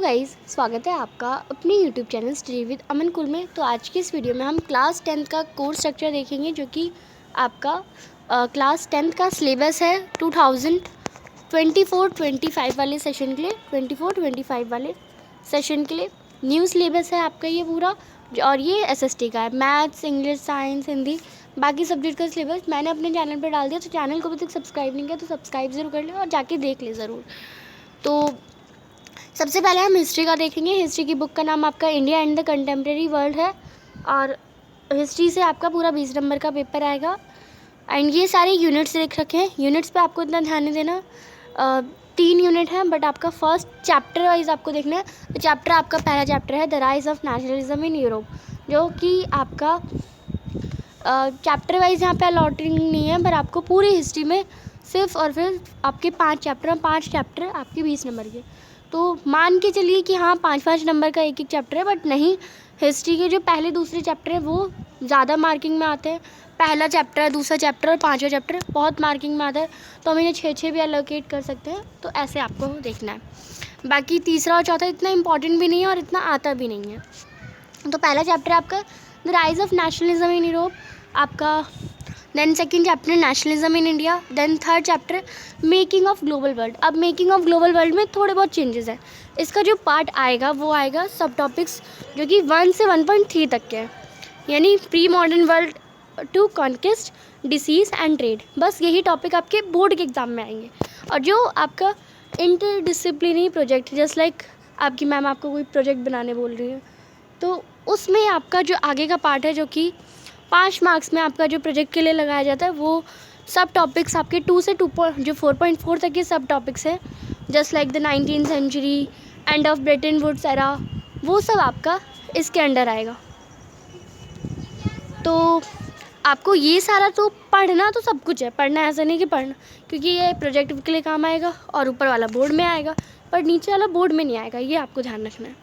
Guys, स्वागत है आपका अपने यूट्यूब चैनल स्टडी विद अमन कुल में। तो आज की इस वीडियो में हम क्लास 10th का कोर्स स्ट्रक्चर देखेंगे, जो कि आपका क्लास 10th का सिलेबस है 2024-25 वाले सेशन के लिए। 24-25 वाले सेशन के लिए न्यू सिलेबस है आपका ये पूरा, और ये एसएसटी का है। मैथ्स, इंग्लिश, साइंस, हिंदी, बाकी सब्जेक्ट का सिलेबस मैंने अपने चैनल पर डाल दिया। तो चैनल को अभी तक सब्सक्राइब नहीं किया तो सब्सक्राइब ज़रूर कर ले और जाके देख ले ज़रूर। तो सबसे पहले हम हिस्ट्री का देखेंगे। हिस्ट्री की बुक का नाम आपका India and the contemporary world है, और हिस्ट्री से आपका पूरा 20 नंबर का पेपर आएगा। एंड ये सारे यूनिट्स लिख रखे हैं। यूनिट्स पे आपको इतना ध्यान नहीं देना, 3 यूनिट हैं, बट आपका फर्स्ट चैप्टर वाइज आपको देखना है। तो चैप्टर आपका पहला चैप्टर है the rise of nationalism in Europe, जो कि आपका चैप्टर वाइज यहाँ पे अलॉटिंग नहीं है, पर आपको पूरी हिस्ट्री में सिर्फ और सिर्फ आपके 5 चैप्टर आपके 20 नंबर के। तो मान के चलिए कि हाँ 5-5 नंबर का एक चैप्टर है, बट नहीं, हिस्ट्री के जो पहले दूसरे चैप्टर है वो ज़्यादा मार्किंग में आते हैं। पहला चैप्टर, दूसरा चैप्टर और 5वां चैप्टर बहुत मार्किंग में आता है, तो हम इन्हें 6-6 भी एलोकेट कर सकते हैं। तो ऐसे आपको देखना है। बाकी तीसरा और चौथा इतना इंपॉर्टेंट भी नहीं है और इतना आता भी नहीं है। तो पहला चैप्टर आपका the rise of nationalism in Europe आपका, then second chapter nationalism in India, then third chapter making of global world. अब मेकिंग ऑफ ग्लोबल वर्ल्ड में थोड़े बहुत चेंजेस हैं। इसका जो पार्ट आएगा वो आएगा सब टॉपिक्स, जो कि 1 से 1.3 तक के हैं, यानी pre modern world to conquest, disease and trade. बस यही टॉपिक आपके बोर्ड के एग्ज़ाम में आएंगे। और जो आपका इंटरडिसिप्लिनरी प्रोजेक्ट, जस्ट लाइक आपकी मैम आपको कोई प्रोजेक्ट बनाने बोल रही है, तो उसमें आपका जो आगे का पार्ट है, जो कि 5 मार्क्स में आपका जो प्रोजेक्ट के लिए लगाया जाता है, वो सब टॉपिक्स आपके 2 से 4.4 तक के सब टॉपिक्स हैं, just like the 19th century, end of Bretton Woods era, वो सब आपका इसके अंडर आएगा। तो आपको ये सारा तो पढ़ना तो सब कुछ है, पढ़ना ऐसा नहीं कि पढ़ना, क्योंकि ये प्रोजेक्ट के लिए काम आएगा और ऊपर वाला बोर्ड में आएगा, पर नीचे वाला बोर्ड में नहीं आएगा, ये आपको ध्यान रखना है।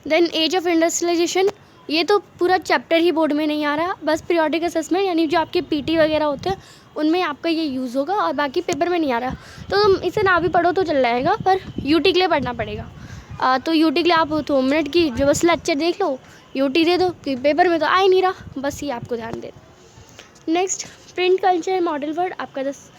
देन एज ऑफ इंडस्ट्रियलाइजेशन, ये तो पूरा चैप्टर ही बोर्ड में नहीं आ रहा, बस पीरियोडिक असेसमेंट यानी जो आपके पीटी वगैरह होते हैं उनमें आपका ये यूज़ होगा, और बाकी पेपर में नहीं आ रहा। तो तुम इसे ना भी पढ़ो तो चल जाएगा, पर यूटी के लिए पढ़ना पड़ेगा। तो यूटी के लिए आप 2 मिनट की जो बस लेक्चर देख लो, यूटी दे दो, क्योंकि पेपर में तो आ ही नहीं रहा, बस ये आपको ध्यान दे। Next print culture modern world आपका 10,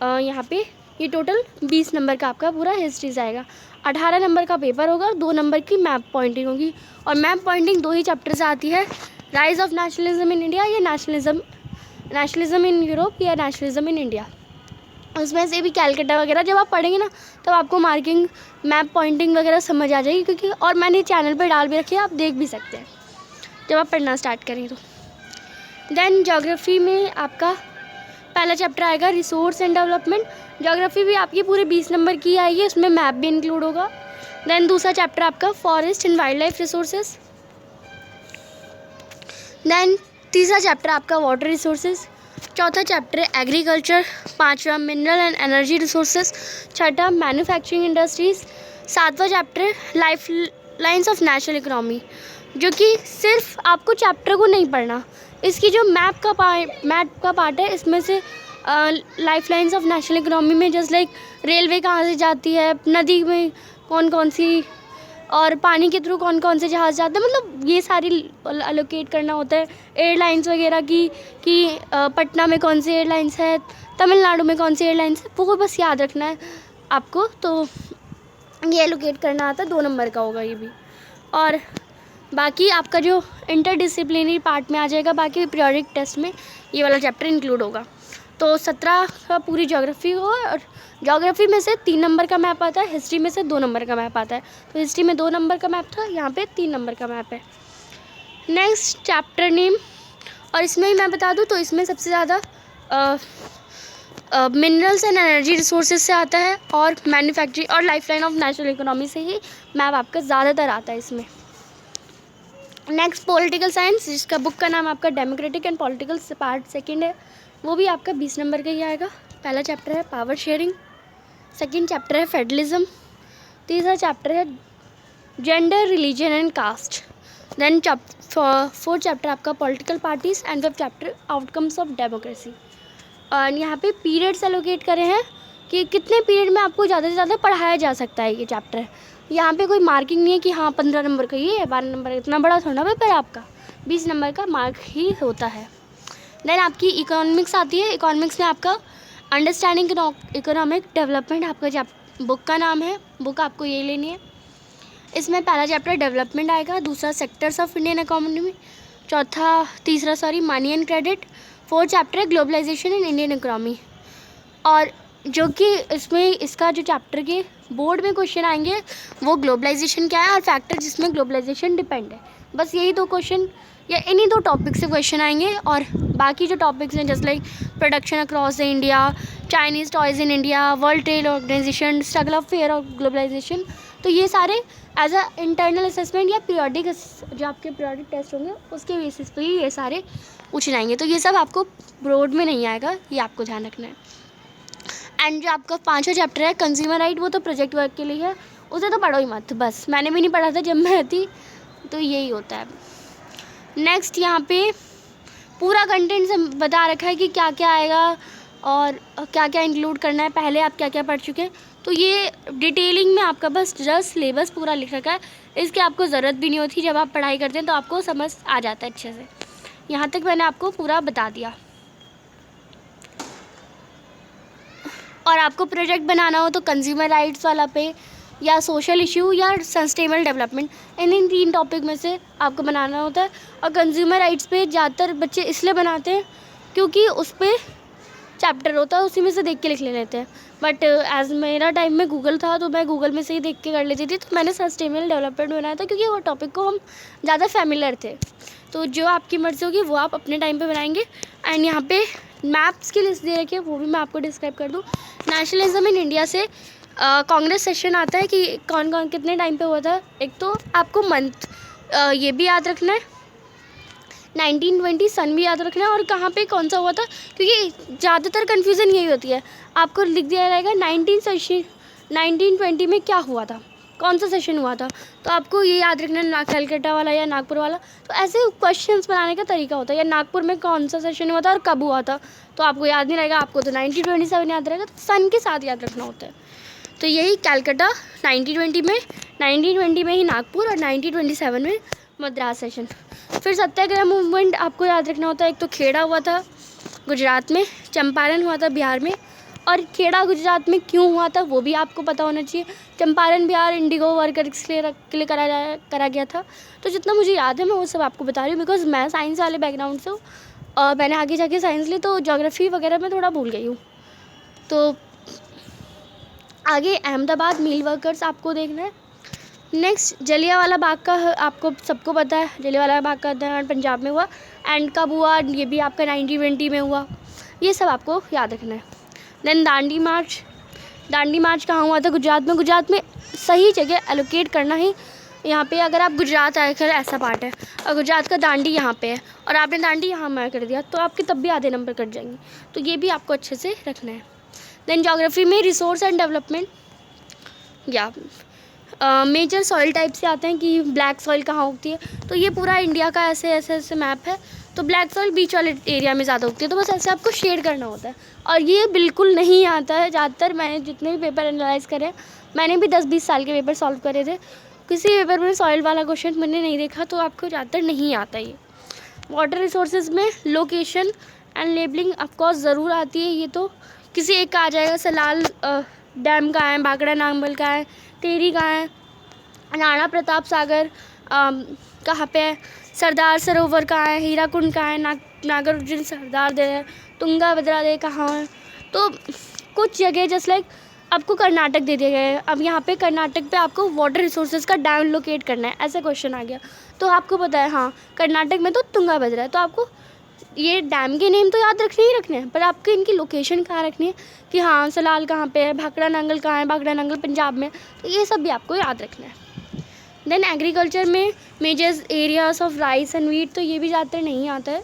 यहाँ पे ये टोटल 20 नंबर का आपका पूरा हिस्ट्री से आएगा। 18 नंबर का पेपर होगा और 2 नंबर की मैप पॉइंटिंग होगी, और मैप पॉइंटिंग 2 ही चैप्टर से आती है, rise of nationalism in India या नेशनलिज्म इन यूरोप या नेशनलिज्म इन इंडिया। उसमें से भी कैलकाटा वगैरह जब आप पढ़ेंगे ना, तब आपको मार्किंग, मैप पॉइंटिंग वगैरह समझ आ जाएगी, क्योंकि और मैंने चैनल पर डाल भी रखी है, आप देख भी सकते हैं जब आप पढ़ना स्टार्ट करें तो। देन ज्योग्राफी में आपका पहला चैप्टर आएगा रिसोर्स एंड डेवलपमेंट। ज्योग्राफी भी आपकी पूरे 20 नंबर की आएगी, उसमें मैप भी इंक्लूड होगा। देन दूसरा चैप्टर आपका forest and wildlife resources. Then तीसरा चैप्टर आपका वाटर रिसोर्सेज। चौथा चैप्टर एग्रीकल्चर। 5वां मिनरल एंड एनर्जी रिसोर्सेज। 6वां मैन्युफैक्चरिंग इंडस्ट्रीज। 7वां chapter lifelines of national economy, जो कि सिर्फ आपको चैप्टर को नहीं पढ़ना, इसकी जो मैप का पार्ट है, इसमें से life lines of national economy में जस्ट लाइक रेलवे कहाँ से जाती है, नदी में कौन कौन सी, और पानी के थ्रू कौन कौन से जहाज़ जाते हैं, मतलब ये सारी अलोकेट करना होता है। एयरलाइंस वगैरह की कि पटना में कौन सी एयरलाइंस है, तमिलनाडु में कौन सी एयरलाइंस है, वो बस याद रखना है आपको। तो ये एलोकेट करना आता है, 2 नंबर का होगा ये भी। और बाकी आपका जो इंटरडिसिप्लिनरी पार्ट में आ जाएगा, बाकी पीरियोडिक टेस्ट में ये वाला चैप्टर इंक्लूड होगा। तो 17 का पूरी ज्योग्राफी होगा, और ज्योग्राफी में से 3 नंबर का मैप आता है, हिस्ट्री में से 2 नंबर का मैप आता है। तो हिस्ट्री में 2 नंबर का मैप था, यहाँ पे 3 नंबर का मैप है। नेक्स्ट चैप्टर नेम, और इसमें ही मैं बता दूँ तो इसमें सबसे ज़्यादा मिनरल्स एंड एनर्जी रिसोर्सेज से आता है, और मैन्युफैक्चरिंग और लाइफलाइन ऑफ नेशनल इकोनॉमी से ही मैप आपका ज़्यादातर आता है इसमें। नेक्स्ट पॉलिटिकल साइंस, जिसका बुक का नाम आपका democratic and political part second है, वो भी आपका 20 नंबर का ही आएगा। पहला चैप्टर है पावर शेयरिंग। सेकंड चैप्टर है फेडरलिज्म। तीसरा चैप्टर है gender, religion and caste. Then 4th chapter आपका political parties, and 5th chapter outcomes of democracy. और यहाँ पे पीरियड्स एलोकेट करे हैं कि कितने पीरियड में आपको ज़्यादा से ज़्यादा पढ़ाया जा सकता है ये चैप्टर। यहाँ पे कोई मार्किंग नहीं है कि हाँ 15 नंबर का ये है, 12 नंबर, इतना बड़ा थोड़ा पेपर है आपका, 20 नंबर का मार्क ही होता है। देन आपकी इकोनॉमिक्स आती है। इकोनॉमिक्स में आपका अंडरस्टैंडिंग इकोनॉमिक डेवलपमेंट आपका बुक का नाम है, बुक आपको ये लेनी है। इसमें पहला चैप्टर डेवलपमेंट आएगा, दूसरा सेक्टर्स ऑफ इंडियन इकोनॉमी, तीसरा money and credit, fourth chapter है ग्लोबलाइजेशन इन इंडियन इकोनॉमी। और जो कि इसमें इसका जो चैप्टर के बोर्ड में क्वेश्चन आएंगे वो ग्लोबलाइजेशन क्या है और फैक्टर जिसमें ग्लोबलाइजेशन डिपेंड है। बस यही दो क्वेश्चन या इन्हीं दो टॉपिक से क्वेश्चन आएंगे। और बाकी जो टॉपिक्स हैं जैसे like production across the India, Chinese toys in India, world trade organisation, struggle of fair of globalisation, तो ये सारे एज अ इंटरनल असेसमेंट या पीरियोडिक जो आपके पीरियोडिक टेस्ट होंगे उसके बेसिस पे ही ये सारे पूछे जाएंगे। तो ये सब आपको बोर्ड में नहीं आएगा, ये आपको ध्यान रखना है। एंड जो आपका 5वां चैप्टर है कंज्यूमर राइट, वो तो प्रोजेक्ट वर्क के लिए है, उसे तो पढ़ो ही मत, बस मैंने भी नहीं पढ़ा था जब मैं थी, तो यही होता है। नेक्स्ट यहाँ पे पूरा कंटेंट से बता रखा है कि क्या क्या आएगा और क्या क्या इंक्लूड करना है, पहले आप क्या क्या पढ़ चुके हैं, तो ये डिटेलिंग में आपका बस जस्ट सिलेबस पूरा लिख रखा है। इसकी आपको ज़रूरत भी नहीं होती, जब आप पढ़ाई करते हैं तो आपको समझ आ जाता है अच्छे से। यहाँ तक मैंने आपको पूरा बता दिया। और आपको प्रोजेक्ट बनाना हो तो कंज्यूमर राइट्स वाला पे या सोशल इशू या सस्टेनेबल डेवलपमेंट, इन 3 टॉपिक में से आपको बनाना होता है। और कंज्यूमर राइट्स पे ज़्यादातर बच्चे इसलिए बनाते हैं क्योंकि उस पर चैप्टर होता है, उसी में से देख के लिख ले लेते हैं। बट एज मेरा टाइम में गूगल था तो मैं गूगल में से ही देख के कर लेती थी, तो मैंने सस्टेनेबल डेवलपमेंट बनाया था क्योंकि वो टॉपिक को हम ज़्यादा फैमिलियर थे। तो जो आपकी मर्ज़ी होगी वो आप अपने टाइम पे बनाएंगे। एंड यहाँ पे मैप्स की लिस्ट दे रखी है, वो भी मैं आपको डिस्क्राइब कर दूँ। नेशनलिज्म इन इंडिया से कांग्रेस सेशन आता है कि कौन कौन कितने टाइम पे हुआ था। एक तो आपको मंथ ये भी याद रखना है, 1920 सन भी याद रखना है और कहाँ पे कौन सा हुआ था, क्योंकि ज़्यादातर कन्फ्यूज़न यही होती है। आपको लिख दिया जाएगा 1920 में क्या हुआ था, कौन सा सेशन हुआ था, तो आपको ये याद रखना है कलकत्ता वाला या नागपुर वाला। तो ऐसे क्वेश्चंस बनाने का तरीका होता है, या नागपुर में कौन सा सेशन हुआ था और कब हुआ था, तो आपको याद नहीं रहेगा। आपको तो 1927 याद रहेगा, तो सन के साथ याद रखना होता है। तो यही कलकत्ता 1920 में ही नागपुर और 1927 में मद्रास सेशन। फिर सत्याग्रह मूवमेंट आपको याद रखना होता है। एक तो खेड़ा हुआ था गुजरात में, चंपारण हुआ था बिहार में, और खेड़ा गुजरात में क्यों हुआ था वो भी आपको पता होना चाहिए। चंपारण बिहार इंडिगो वर्कर्स के लिए करा गया था। तो जितना मुझे याद है मैं वो सब आपको बता रही हूँ, बिकॉज मैं साइंस वाले बैकग्राउंड से हूँ और मैंने आगे जाके साइंस ली, तो ज्योग्राफी वगैरह में थोड़ा भूल गई हूँ। तो आगे अहमदाबाद मिल वर्कर्स आपको देखना है। नेक्स्ट जलियांवाला बाग का आपको सबको पता है, जलियांवाला बाग का हत्याकांड पंजाब में हुआ, एंड कब हुआ ये भी आपका 1920 में हुआ, ये सब आपको याद रखना है। देन दांडी मार्च कहाँ हुआ था, गुजरात में सही जगह एलोकेट करना है। यहाँ पे अगर आप गुजरात आए, खैर ऐसा पार्ट है, और गुजरात का दांडी यहाँ पे है और आपने दांडी यहाँ मार कर दिया तो आपके तब भी आधे नंबर कट जाएंगे, तो ये भी आपको अच्छे से रखना है। देन ज्योग्राफी में रिसोर्स एंड डेवलपमेंट या मेजर सॉइल टाइप से आते हैं कि ब्लैक सॉइल कहाँ उगती है, तो ये पूरा इंडिया का ऐसे मैप है। तो ब्लैक सॉइल बीच वाले एरिया में ज़्यादा उगती है, तो बस ऐसे आपको शेड करना होता है। और ये बिल्कुल नहीं आता है, ज़्यादातर मैंने जितने भी पेपर एनालाइज करे, मैंने भी 10-20 साल के पेपर सॉल्व करे थे, किसी पेपर में सॉइल वाला क्वेश्चन मैंने नहीं देखा, तो आपको ज़्यादातर नहीं आता ये। वाटर रिसोर्सेज में लोकेशन एंड लेबलिंग ऑफकोर्स ज़रूर आती है, ये तो किसी एक का आ जाएगा। सलाल डैम कहाँ है, भाखड़ा नांगल कहाँ है, टेरी कहाँ है, राणा प्रताप सागर कहाँ पे है, सरदार सरोवर कहाँ है, हीराकुंड कहाँ है, नागार्जुन सरदार दे है, तुंगाभद्रा दे कहाँ है। तो कुछ जगह जस्ट लाइक आपको कर्नाटक दे दिया गया है, अब यहाँ पे कर्नाटक पे आपको वाटर रिसोर्सेज का डैम लोकेट करना है, ऐसा क्वेश्चन आ गया, तो आपको पता है हाँ कर्नाटक में तो तुंगाभद्रा है, तो आपको ये डैम के नेम तो याद रखने ही रखने हैं, पर आपको इनकी लोकेशन कहाँ रखनी है कि हाँ सलाल कहाँ पे है, भाखड़ा नांगल कहाँ है, भाखड़ा नांगल पंजाब में, तो ये सब भी आपको याद रखना है। देन एग्रीकल्चर में major areas of rice and wheat, तो ये भी ज़्यादातर नहीं आता है।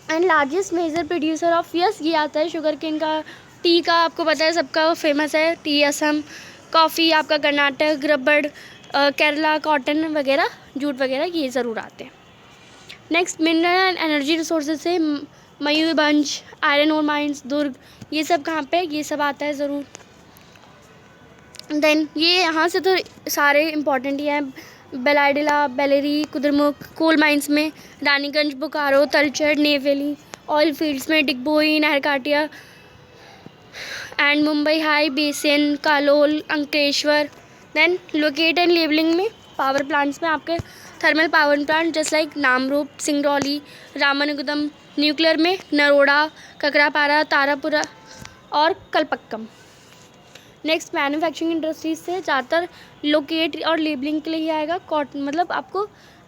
And largest major producer of yes, ये आता है शुगर केन का, टी का आपको पता है सबका फेमस है टी असम, कॉफ़ी आपका कर्नाटक, रबड़ केरला, कॉटन वगैरह, जूट वगैरह ये ज़रूर आते हैं। Next mineral and energy resources से मयूरभंज, आयरन ओर माइंस, दुर्ग, ये सब कहाँ पे, ये सब आता है ज़रूर। देन ये यहाँ से तो सारे इम्पोर्टेंट ही हैं। बेलाडिला, बेलेरी, कुद्रेमुख, कोल माइंस में रानीगंज, बोकारो, तलचर, नेवली, ऑयल फील्ड्स में Digboi, Naharkatiya and Mumbai High basin, Kalol, Ankleshwar. Then locate and labelling में पावर प्लांट्स में आपके thermal power plant just like Namrup, Singrauli, Ramagundam. Nuclear में नरोड़ा, ककरापारा, तारापुरा और कलपक्कम। नेक्स्ट मैन्युफैक्चरिंग इंडस्ट्रीज से ज़्यादातर लोकेट और लेबलिंग के लिए ही आएगा। कॉटन मतलब आपको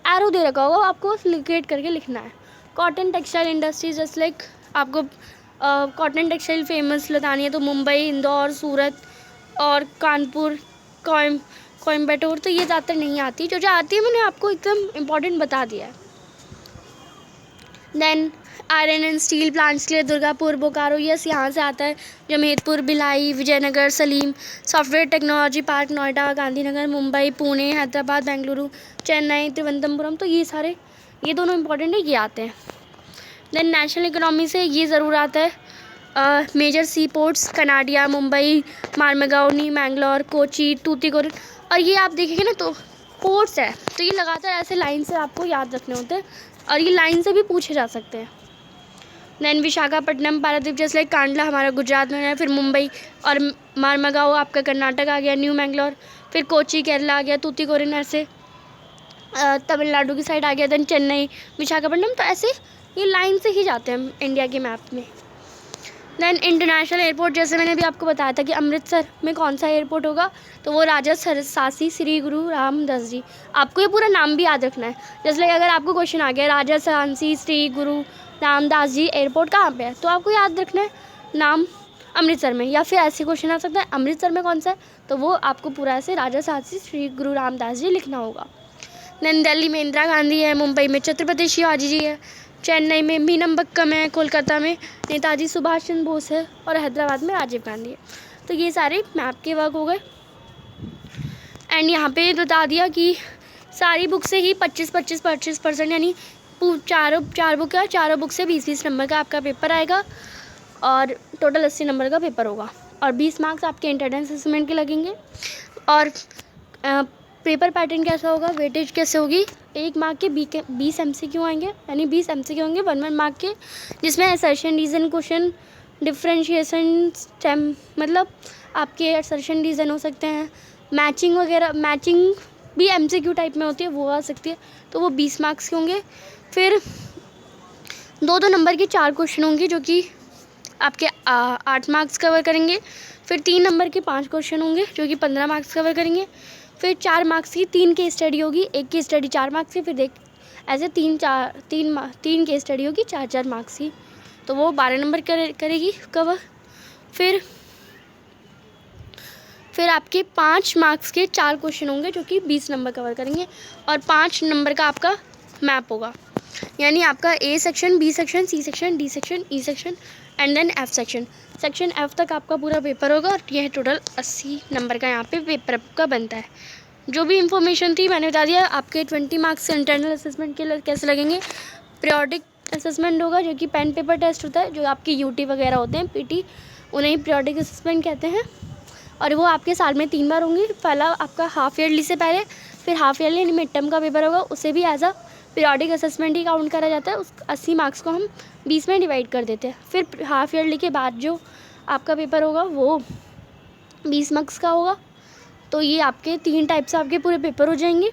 एरो दे रखा होगा, आपको लोकेट करके लिखना है। Cotton textile industries just like आपको कॉटन टेक्सटाइल फेमस बतानी है तो मुंबई, इंदौर, सूरत और कानपुर, कोयम्बटूर। तो ये ज़्यादातर नहीं आती, जो आती है मैंने आपको एकदम इम्पॉर्टेंट बता दिया है। Then iron and steel plants के लिए दुर्गापुर, बोकारो, यस यहाँ से आता है। Jamshedpur, Bhilai, Vijayanagar, Salem. Software technology park, Noida, Gandhinagar, Mumbai, Pune, Hyderabad, Bengaluru, Chennai, Thiruvananthapuram. तो ये सारे, ये दोनों इंपॉर्टेंट है, ये आते हैं। देन नेशनल इकोनॉमी से ये ज़रूर आता है। मेजर सी पोर्ट्स, कनाडिया, मुंबई, मारमगाओनी, मैंगलोर, कोची, टूतीकोरिन। और ये आप देखेंगे ना तो पोर्ट्स है, तो ये लगातार ऐसे लाइन से आपको याद रखने होते हैं और ये लाइन से भी पूछे जा सकते हैं। देन विशाखापट्टनम, पारादीप जैसे लाइक कांडला हमारा गुजरात में है, फिर मुंबई और मारमगाओ आपका कर्नाटक आ गया, न्यू मैंगलोर, फिर कोची केरला आ गया, तूतीकोरिन ऐसे तमिलनाडु की साइड आ गया, देन चेन्नई, विशाखापट्टनम। तो ऐसे ये लाइन से ही जाते हैं इंडिया के मैप में। देन इंटरनेशनल एयरपोर्ट, जैसे मैंने अभी आपको बताया था कि अमृतसर में कौन सा एयरपोर्ट होगा, तो वो राजा सासी श्री गुरु रामदास जी। आपको ये पूरा नाम भी याद रखना है। जैसे अगर आपको क्वेश्चन आ गया राजा सासी श्री गुरु रामदास जी एयरपोर्ट कहाँ पे है, तो आपको याद रखना है नाम अमृतसर में। या फिर ऐसे क्वेश्चन आ सकता है अमृतसर में कौन सा है, तो वो आपको पूरा ऐसे राजा सासी श्री गुरु रामदास जी लिखना होगा। देन दिल्ली में इंदिरा गांधी है, मुंबई में छत्रपति शिवाजी जी है, चेन्नई में मीनम्बक्कम है, कोलकाता में नेताजी सुभाष चंद्र बोस है और हैदराबाद में राजीव गांधी है। तो ये सारे मैप के वर्क हो गए। एंड यहाँ पे बता दिया कि सारी बुक से ही 25% यानी चार बुक है, चारों बुक से 20 नंबर का आपका पेपर आएगा और टोटल 80 नंबर का पेपर होगा और 20 मार्क्स आपके इंटरनेट असेसमेंट के लगेंगे। और पेपर पैटर्न कैसा होगा, वेटेज कैसे होगी, 1 मार्क के 20 MCQ आएंगे, यानी 20 MCQ होंगे 1 मार्क के, जिसमें assertion reason question, differentiation stem मतलब आपके असर्शन रीज़न हो सकते हैं, मैचिंग वगैरह, मैचिंग भी MCQ टाइप में होती है, वो आ सकती है, तो वो 20 मार्क्स के होंगे। फिर 2-2 नंबर के 4 क्वेश्चन होंगे जो कि आपके 8 मार्क्स कवर करेंगे। फिर 3 नंबर के 5 क्वेश्चन होंगे जो कि 15 मार्क्स कवर करेंगे। फिर 4 मार्क्स की 3 केस स्टडी होगी, एक केस स्टडी 4 मार्क्स की, फिर ऐसे 3 केस स्टडी होगी 4-4 मार्क्स की, तो वो 12 नंबर करेगी कवर। फिर आपके 5 मार्क्स के 4 क्वेश्चन होंगे जो कि 20 नंबर कवर करेंगे और 5 नंबर का आपका मैप होगा, यानी आपका A section, B section, C section, D section, E section and then F section. Section F तक आपका पूरा पेपर होगा और यह टोटल 80 नंबर का यहाँ पे पेपर का बनता है। जो भी इंफॉर्मेशन थी मैंने बता दिया। आपके 20 मार्क्स इंटरनल असेसमेंट के लिए कैसे लगेंगे, पीरियोडिक असेसमेंट होगा जो कि पेन पेपर टेस्ट होता है, जो आपके UT वगैरह होते हैं PT, उन्हें पीरियोडिक असेसमेंट कहते हैं और वो आपके साल में 3 बार होंगी। पहला आपका हाफ ईयरली से पहले, फिर हाफ ईयरली यानी मिड टर्म का पेपर होगा, उसे भी एज अ पीरियोडिक असेसमेंट ही काउंट करा जाता है। उस 80 मार्क्स को हम 20 में डिवाइड कर देते हैं। फिर हाफ ईयरली के बाद जो आपका पेपर होगा वो 20 मार्क्स का होगा। तो ये आपके 3 टाइप से आपके पूरे पेपर हो जाएंगे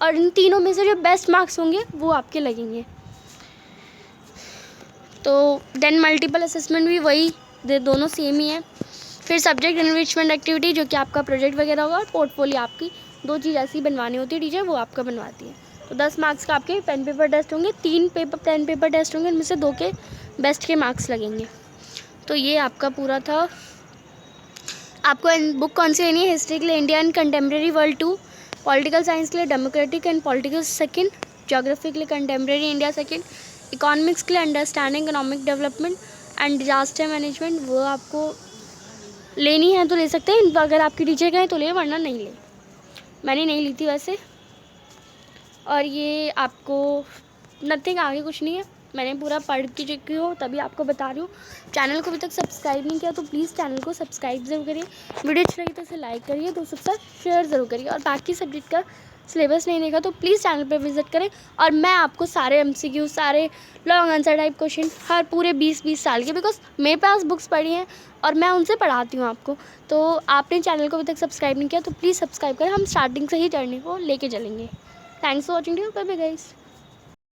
और इन तीनों में से जो बेस्ट मार्क्स होंगे वो आपके लगेंगे। तो देन मल्टीपल असेसमेंट भी वही दोनों सेम ही है। फिर सब्जेक्ट एनरिचमेंट एक्टिविटी जो कि आपका प्रोजेक्ट वगैरह होगा और पोर्टफोलियो, आपकी 2 चीज़ ऐसी बनवानी होती है टीचर, वो आपका बनवाती है। तो 10 मार्क्स का आपके पेन पेपर टेस्ट होंगे, 3 पेन पेपर टेस्ट होंगे, इनमें से 2 के बेस्ट के मार्क्स लगेंगे। तो ये आपका पूरा था। आपको बुक कौन सी लेनी है, हिस्ट्री के लिए India and contemporary world 2, political science के लिए democratic and political second, geography के लिए कंटेम्प्रेरी इंडिया सेकंड, इकोनॉमिक्स के लिए understanding economic development and disaster management. वो आपको लेनी है तो ले सकते हैं, अगर आपकी टीचर कहें तो ले, वरना नहीं ले। मैंने नहीं ली थी वैसे। और ये आपको नथिंग, आगे कुछ नहीं है। मैंने पूरा पढ़ के चुकी हूँ, तभी आपको बता रही हूँ। चैनल को अभी तक सब्सक्राइब नहीं किया तो प्लीज़ चैनल को सब्सक्राइब ज़रूर करिए। वीडियो अच्छी लगी तो इसे लाइक करिए, दोस्तों के साथ शेयर ज़रूर करिए। और बाकी सब्जेक्ट का सिलेबस नहीं देखा तो प्लीज़ चैनल पर विजिट करें। और मैं आपको सारे MCQ, सारे लॉन्ग आंसर टाइप क्वेश्चन हर पूरे 20-20 साल के, बिकॉज मेरे पास बुक्स पढ़ी हैं और मैं उनसे पढ़ाती हूँ आपको। तो आपने चैनल को अभी तक सब्सक्राइब नहीं किया तो प्लीज़ सब्सक्राइब करें। हम स्टार्टिंग से ही जर्नी को लेके चलेंगे। Thanks for watching, bye bye guys.